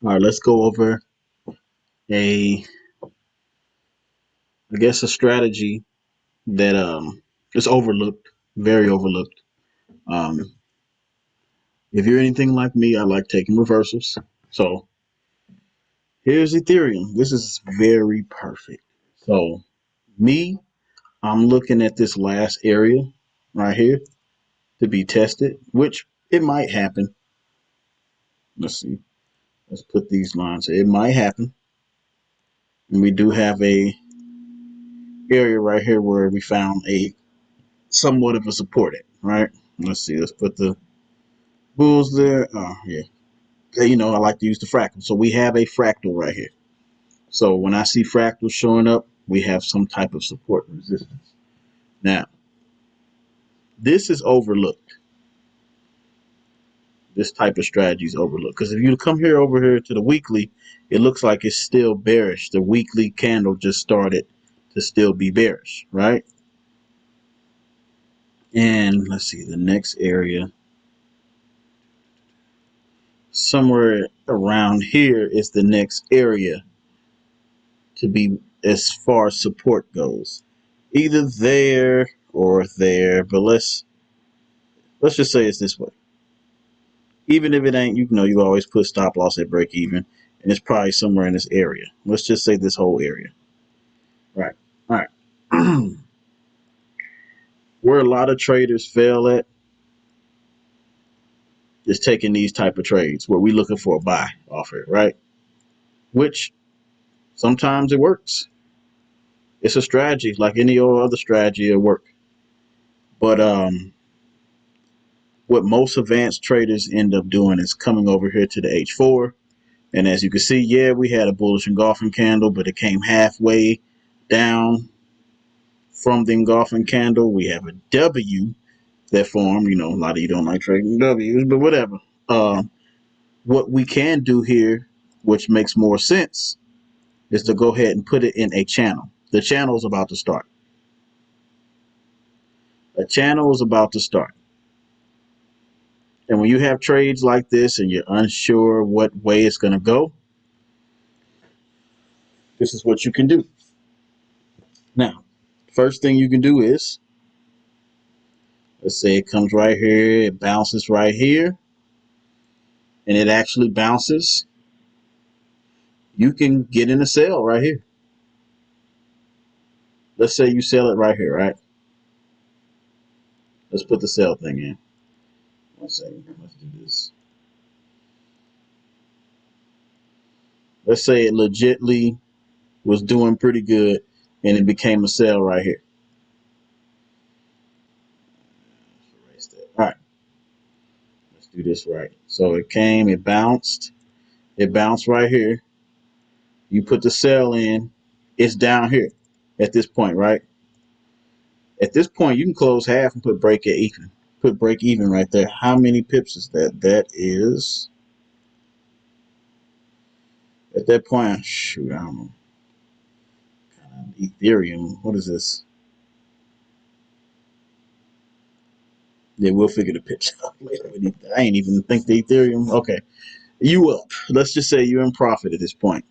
All right, let's go over a, I guess, a strategy that is overlooked, very overlooked. Um, if you're anything like me, I like taking reversals. So here's Ethereum. This is very perfect. So me, I'm looking at this last area right here to be tested, which it might happen. Let's see. Let's put these lines. It might happen. And we do have a area right here where we found a somewhat of a support at, right? Let's see. Let's put the bulls there. Oh, yeah. I like to use the fractal. So we have a fractal right here. So when I see fractals showing up, we have some type of support resistance. Now, this is overlooked. This type of strategy is overlooked. Because if you come here over here to the weekly, it looks like it's still bearish. The weekly candle just started to still be bearish, right? And let's see, the next area, somewhere around here is the next area to be as far as support goes. Either there or there, but let's just say it's this way. Even if it ain't, you always put stop loss at break even, and it's probably somewhere in this area. Let's just say this whole area. Right. All right. Where a lot of traders fail at is taking these type of trades where we looking for a buy off it, right? Which sometimes it works. It's a strategy like any other strategy at work. But what most advanced traders end up doing is coming over here to the H4. And as you can see, yeah, we had a bullish engulfing candle, but it came halfway down from the engulfing candle. We have a W that formed. A lot of you don't like trading W's, but whatever. What we can do here, which makes more sense, is to go ahead and put it in a channel. The channel is about to start. A channel is about to start. And when you have trades like this and you're unsure what way it's going to go, this is what you can do. Now, first thing you can do is, let's say it comes right here, it bounces right here, and it actually bounces. You can get in a sell right here. Let's say you sell it right here, right? Let's put the sell thing in. One second. Let's do this. Let's say it legitly was doing pretty good and it became a sell right here. All right. Let's do this right. So it came, it bounced right here. You put the sell in, it's down here at this point, right? At this point, you can close half and put break even. Put break even right there. How many pips is that? That is, at that point, shoot, I don't know. Ethereum, what is this? Yeah, we'll figure the pips out later. I ain't even think the Ethereum. Okay, you up. Let's just say you're in profit at this point.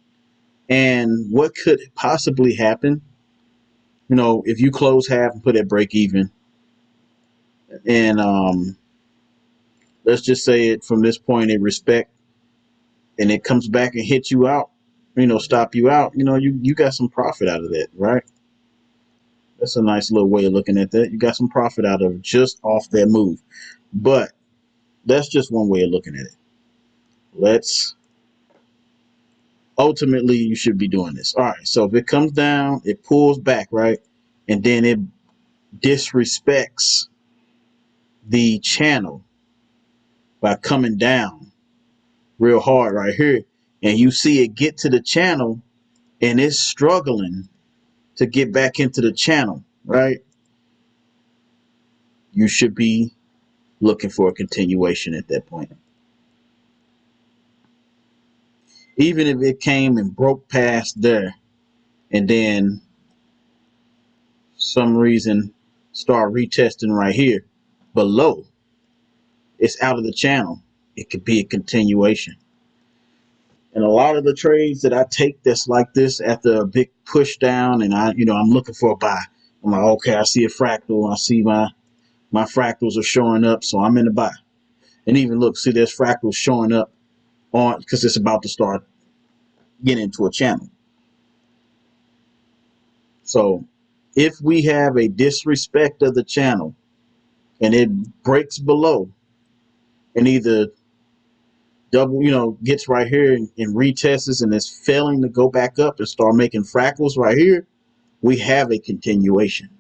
And what could possibly happen, if you close half and put at break even, and let's just say it from this point in respect, and it comes back and hits you out, stop you out, you got some profit out of that, right? That's a nice little way of looking at that. You got some profit out of just off that move. But that's just one way of looking at it. Let's ultimately you should be doing this. All right. So if it comes down, it pulls back, right? And then it disrespects the channel by coming down real hard right here. And you see it get to the channel and it's struggling to get back into the channel, right? You should be looking for a continuation at that point. Even if it came and broke past there and then some reason start retesting right here below, it's out of the channel. It could be a continuation. And a lot of the trades that I take that's like this after a big push down, and I'm looking for a buy. I'm like, okay, I see a fractal. I see my fractals are showing up, so I'm in the buy. And even look, see, there's fractals showing up on because it's about to start getting into a channel. So if we have a disrespect of the channel and it breaks below and either double, gets right here and retests and is failing to go back up and start making fractals right here, we have a continuation.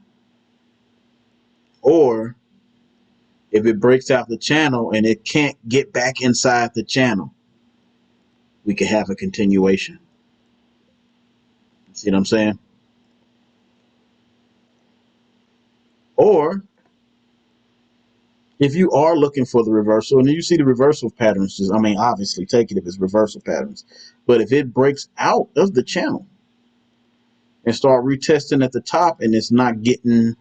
Or if it breaks out the channel and it can't get back inside the channel, we can have a continuation. See what I'm saying? Or if you are looking for the reversal and you see the reversal patterns, obviously take it if it's reversal patterns. But if it breaks out of the channel and start retesting at the top and it's not getting,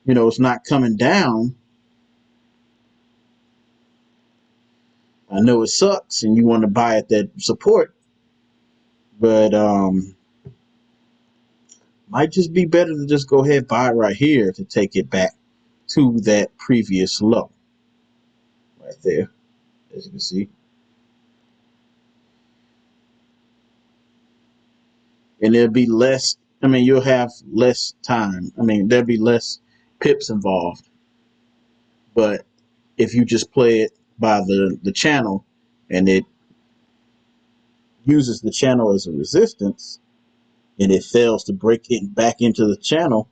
it's not coming down, I know it sucks and you want to buy at that support, but might just be better to just go ahead and buy right here to take it back to that previous low right there, as you can see. And there'll be less, you'll have less time. There'll be less pips involved. But if you just play it by the channel and it uses the channel as a resistance and it fails to break it back into the channel,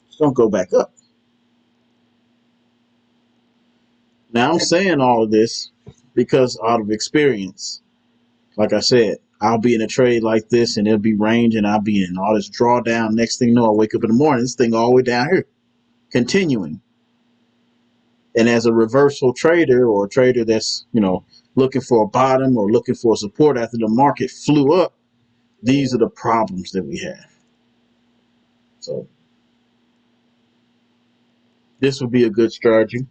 it's going to go back up. Now, I'm saying all of this because out of experience, like I said, I'll be in a trade like this and it'll be range and I'll be in all this drawdown. Next thing you know, I wake up in the morning, this thing all the way down here, continuing. And as a reversal trader or a trader that's, looking for a bottom or looking for support after the market flew up, these are the problems that we have. So this would be a good strategy.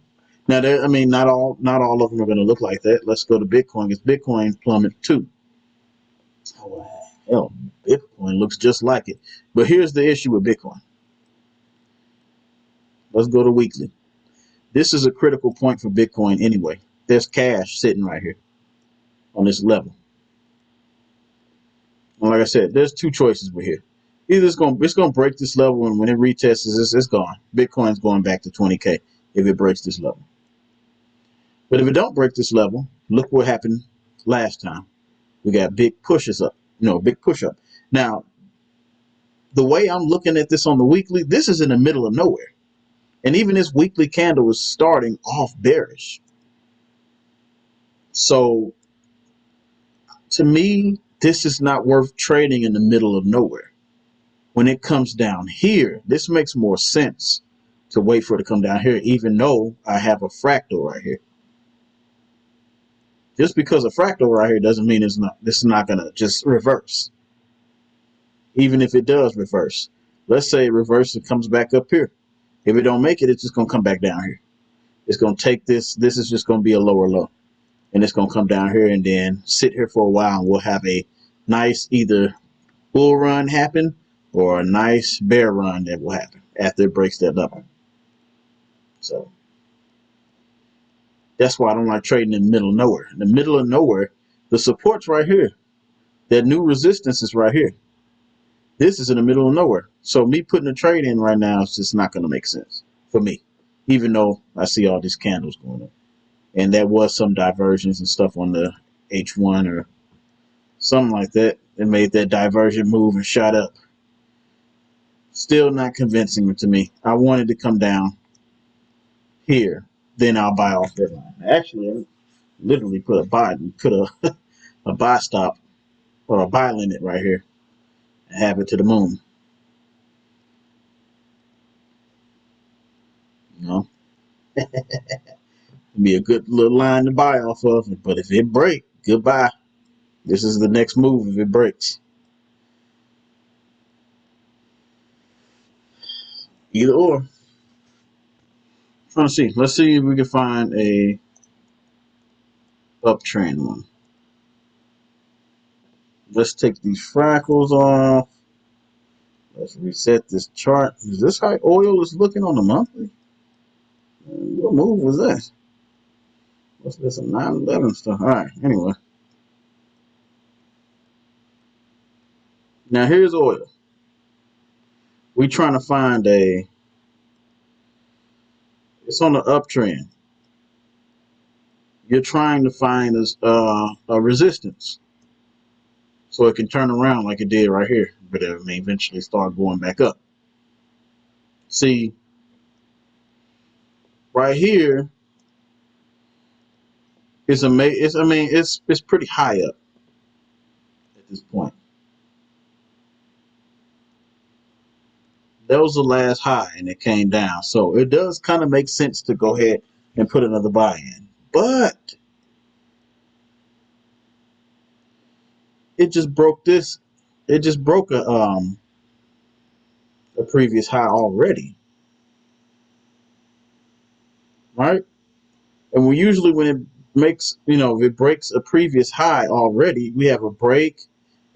Now, not all of them are going to look like that. Let's go to Bitcoin because Bitcoin plummeted too. Oh, hell, Bitcoin looks just like it. But here's the issue with Bitcoin. Let's go to weekly. This is a critical point for Bitcoin anyway. There's cash sitting right here on this level. And like I said, there's two choices we're here. Either it's gonna break this level, and when it retests this, it's gone. Bitcoin's going back to 20K if it breaks this level. But if it don't break this level, look what happened last time. We got big pushes up. Big push up. Now, the way I'm looking at this on the weekly, this is in the middle of nowhere. And even this weekly candle is starting off bearish. So to me, this is not worth trading in the middle of nowhere. When it comes down here, this makes more sense to wait for it to come down here, even though I have a fractal right here. Just because a fractal right here doesn't mean this is not gonna just reverse. Even if it does reverse, let's say it reverses, it comes back up here. If it don't make it, it's just gonna come back down here. It's gonna take this. This is just gonna be a lower low, and it's gonna come down here and then sit here for a while, and we'll have a nice either bull run happen or a nice bear run that will happen after it breaks that level. So that's why I don't like trading in the middle of nowhere. In the middle of nowhere, the support's right here. That new resistance is right here. This is in the middle of nowhere. So me putting a trade in right now is just not going to make sense for me, even though I see all these candles going up. And there was some diversions and stuff on the H1 or something like that. It made that diversion move and shot up. Still not convincing to me. I wanted to come down here, then I'll buy off that line. Actually, I literally put a buy stop or a buy limit right here and have it to the moon. You know, be a good little line to buy off of. But if it breaks, goodbye. This is the next move if it breaks. Either or. Trying to see. Let's see if we can find a uptrend one. Let's take these fractals off. Let's reset this chart. Is this how oil is looking on the monthly? What move was that? What's this? A 911 stuff. All right. Anyway, now here's oil. We trying to find a. It's on the uptrend. You're trying to find a resistance, so it can turn around like it did right here, but it may eventually start going back up. See, right here is it's pretty high up at this point. That was the last high, and it came down. So it does kind of make sense to go ahead and put another buy in, but it just broke this. It just broke a previous high already, right? And we usually when it makes if it breaks a previous high already, we have a break.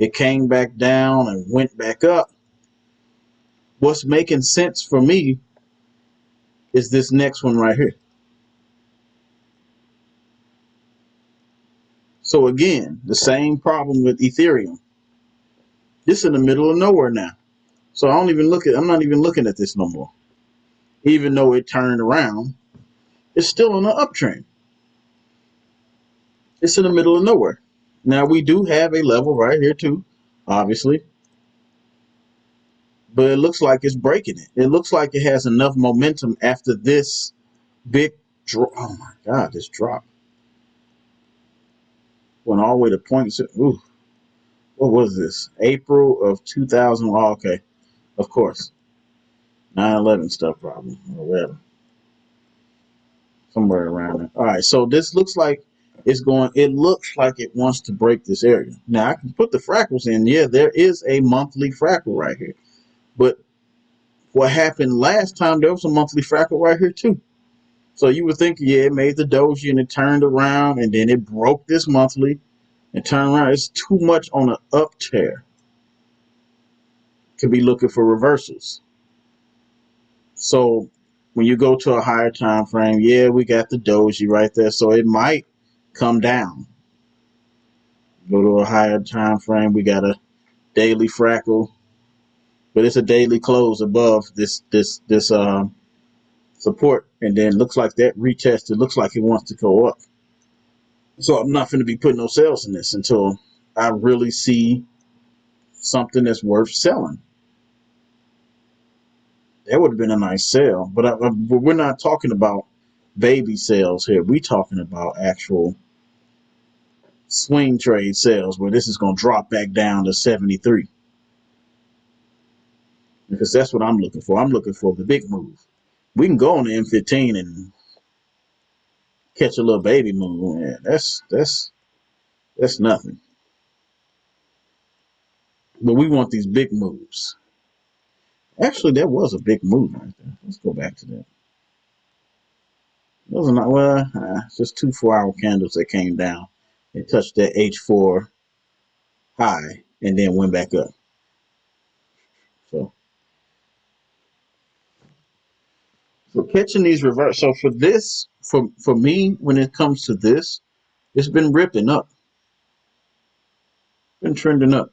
It came back down and went back up. What's making sense for me is this next one right here. So again, the same problem with Ethereum. This in the middle of nowhere now. So I'm not even looking at this no more. Even though it turned around, it's still on an uptrend. It's in the middle of nowhere. Now we do have a level right here too, obviously. But it looks like it's breaking it. It looks like it has enough momentum after this big drop. Oh my God, this drop went all the way to point. Ooh, what was this? April of 2000. Oh, okay, of course, 9/11 stuff probably or whatever, somewhere around there. All right, so this looks like it's going. It looks like it wants to break this area. Now I can put the fractals in. Yeah, there is a monthly fractal right here, but what happened last time? There was a monthly fractal right here too. So you would think, yeah, it made the doji and it turned around and then it broke this monthly and turned around. It's too much on an up tear. Could be looking for reversals. So when you go to a higher time frame, yeah, we got the doji right there. So it might come down. Go to a higher time frame, we got a daily fractal, but it's a daily close above this support, and then looks like that retested. Looks like it wants to go up. So I'm not going to be putting no sales in this until I really see something that's worth selling. That would have been a nice sale, but we're not talking about baby sales here. We're talking about actual swing trade sales where this is going to drop back down to 73, because that's what I'm looking for. I'm looking for the big move. We can go on the M15 and catch a little baby move. Yeah, that's nothing. But we want these big moves. Actually, that was a big move right there. Let's go back to that. Those are not just 2 4-hour candles that came down. It touched that H4 high and then went back up. So, so catching these reverse. So for this, for me, when it comes to this, it's been ripping up, been trending up.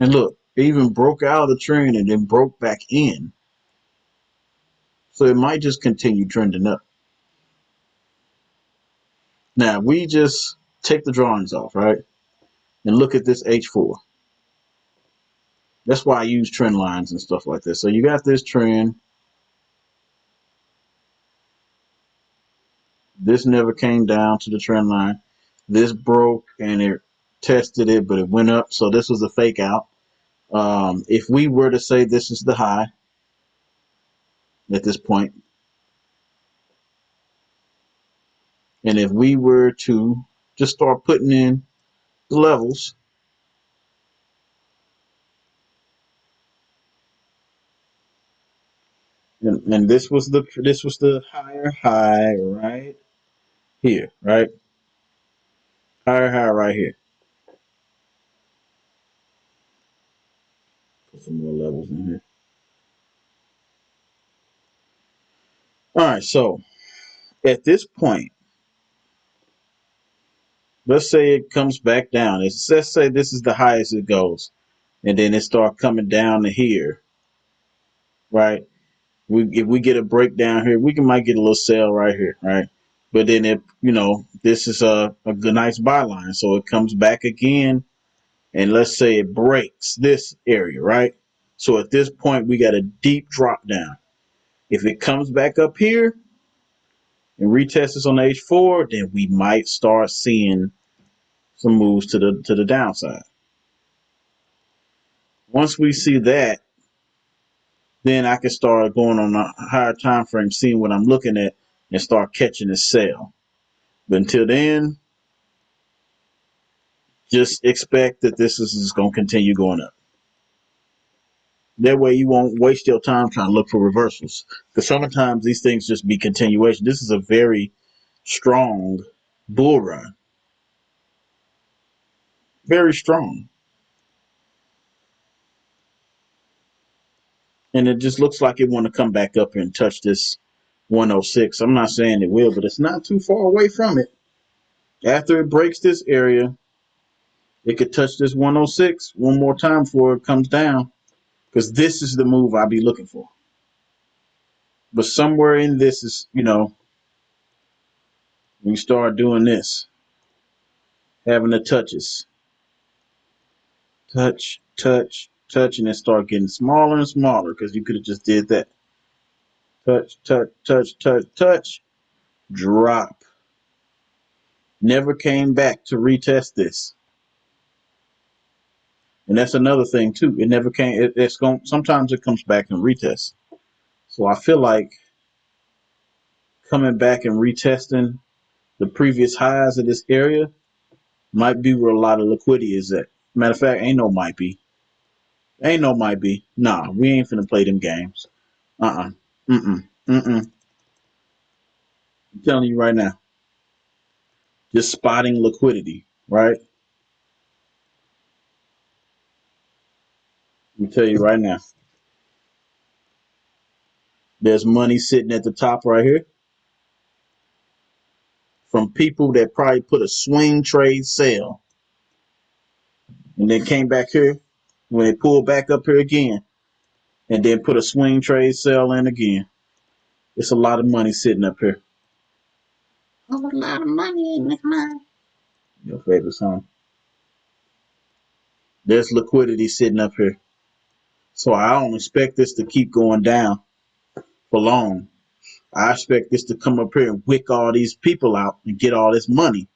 And look, it even broke out of the trend and then broke back in. So it might just continue trending up. Now we just take the drawings off, right, and look at this H4. That's why I use trend lines and stuff like this. So you got this trend. This never came down to the trend line. This broke and it tested it, but it went up. So this was a fake out. If we were to say this is the high at this point, and if we were to just start putting in the levels, and And this was the higher high right here, right? Higher high right here. Put some more levels in here. All right, so at this point, let's say it comes back down. Let's say this is the highest it goes, and then it start coming down to here, right? If we get a breakdown here, might get a little sell right here, right? But then this is a good nice buy line, so it comes back again, and let's say it breaks this area, right? So at this point, we got a deep drop down. If it comes back up here and retests this on the H4, then we might start seeing some moves to the downside. Once we see that, then I can start going on a higher time frame, seeing what I'm looking at, and start catching a sell. But until then, just expect that this is going to continue going up. That way you won't waste your time trying to look for reversals. Because sometimes these things just be continuation. This is a very strong bull run. Very strong. And it just looks like it want to come back up here and touch this 106. I'm not saying it will, but it's not too far away from it. After it breaks this area, it could touch this 106 one more time before it comes down. Because this is the move I'll be looking for. But somewhere in this is, we start doing this, having the touches. Touch, touch, touch, and then start getting smaller and smaller because you could have just did that. Touch, touch, touch, touch, touch, drop. Never came back to retest this. And that's another thing too. It never came. It's going. Sometimes it comes back and retests. So I feel like coming back and retesting the previous highs of this area might be where a lot of liquidity is at. Matter of fact, ain't no might be. Ain't no might be. Nah, we ain't finna play them games. Mm-mm. Mm-mm. I'm telling you right now. Just spotting liquidity, right? Let me tell you right now. There's money sitting at the top right here from people that probably put a swing trade sale and then came back here when they pulled back up here again and then put a swing trade sale in again. It's a lot of money sitting up here. A lot of money in this man. Your favorite song. There's liquidity sitting up here. So I don't expect this to keep going down for long. I expect this to come up here and wick all these people out and get all this money.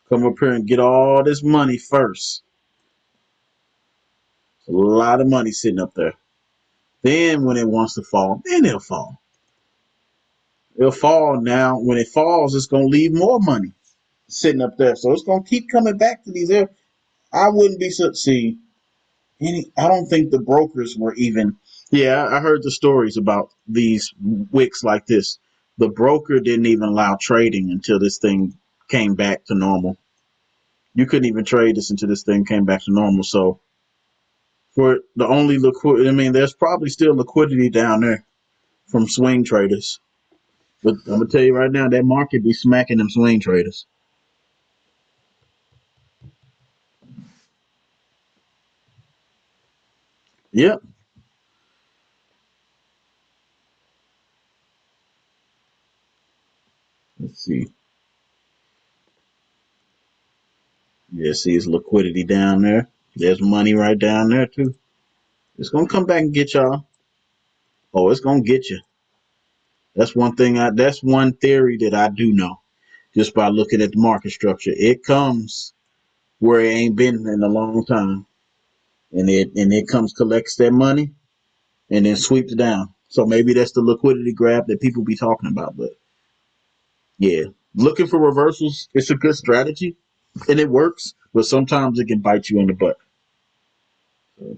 Come up here and get all this money first. A lot of money sitting up there. Then when it wants to fall, then it'll fall. It'll fall now. When it falls, it's going to leave more money sitting up there. So it's going to keep coming back to these areas. I wouldn't be see I don't think the brokers were even. Yeah, I heard the stories about these wicks like this. The broker didn't even allow trading until this thing came back to normal. You couldn't even trade this until this thing came back to normal. So for the only liquidity, I mean, there's probably still liquidity down there from swing traders. But I'm gonna tell you right now, that market be smacking them swing traders. Yep. Let's see. Yeah, see, it's liquidity down there. There's money right down there too. It's gonna come back and get y'all. Oh, it's gonna get you. That's one thing. That's one theory that I do know. Just by looking at the market structure, it comes where it ain't been in a long time, and it comes collects that money and then sweeps down. So maybe that's the liquidity grab that people be talking about. But yeah, looking for reversals, it's a good strategy and it works, but sometimes it can bite you in the butt. So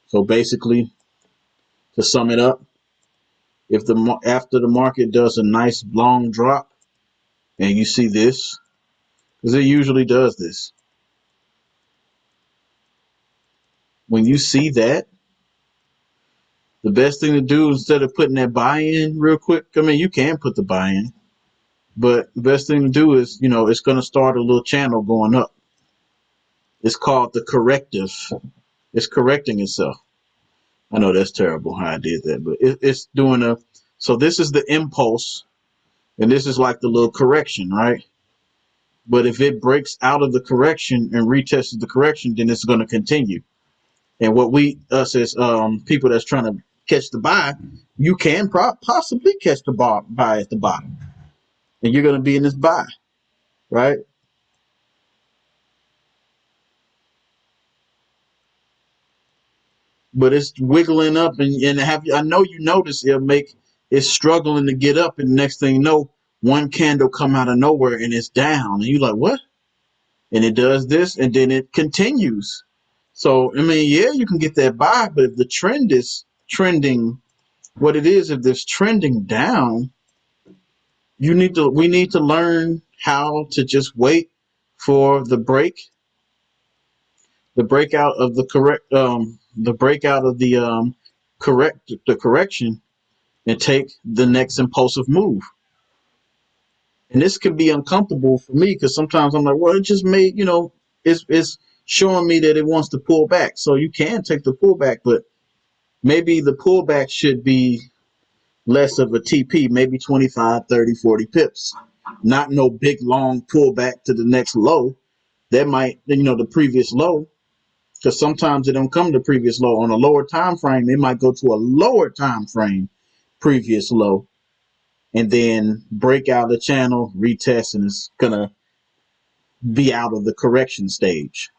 So basically, to sum it up, if the after the market does a nice long drop and you see this, because it usually does this, when you see that, the best thing to do instead of putting that buy in real quick, I mean, you can put the buy in, but the best thing to do is, it's going to start a little channel going up. It's called the corrective. It's correcting itself. I know that's terrible how I did that, but it's doing a. So this is the impulse, and this is like the little correction, right? But if it breaks out of the correction and retests the correction, then it's going to continue. And what us as people that's trying to catch the buy, you can possibly catch the buy at the bottom, and you're going to be in this buy, right? But it's wiggling up, and I know you notice it's struggling to get up, and the next thing you know, one candle come out of nowhere and it's down, and you're like, what? And it does this, and then it continues. So I mean, yeah, you can get that buy, but if the trend is trending, what it is, if there's trending down, we need to learn how to just wait for the breakout of the breakout of the correction, and take the next impulsive move. And this can be uncomfortable for me because sometimes I'm like, well, it just made, it's showing me that it wants to pull back. So you can take the pullback, but maybe the pullback should be less of a TP, maybe 25, 30, 40 pips. Not no big long pullback to the next low. That might, the previous low, because sometimes it don't come to previous low. On a lower time frame, it might go to a lower time frame previous low, and then break out the channel, retest, and it's gonna be out of the correction stage.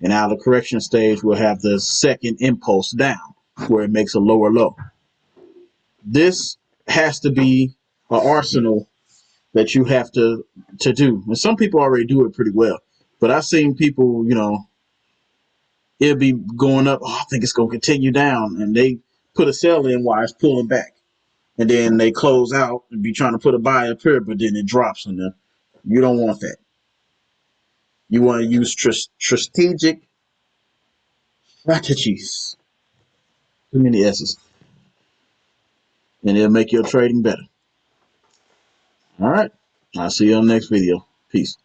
And out of the correction stage, we'll have the second impulse down where it makes a lower low. This has to be an arsenal that you have to do. And some people already do it pretty well. But I've seen people, it'll be going up. Oh, I think it's going to continue down. And they put a sell in while it's pulling back. And then they close out and be trying to put a buy up here, but then it drops on them. You don't want that. You want to use strategic strategies. Too many S's. And it'll make your trading better. All right. I'll see you on the next video. Peace.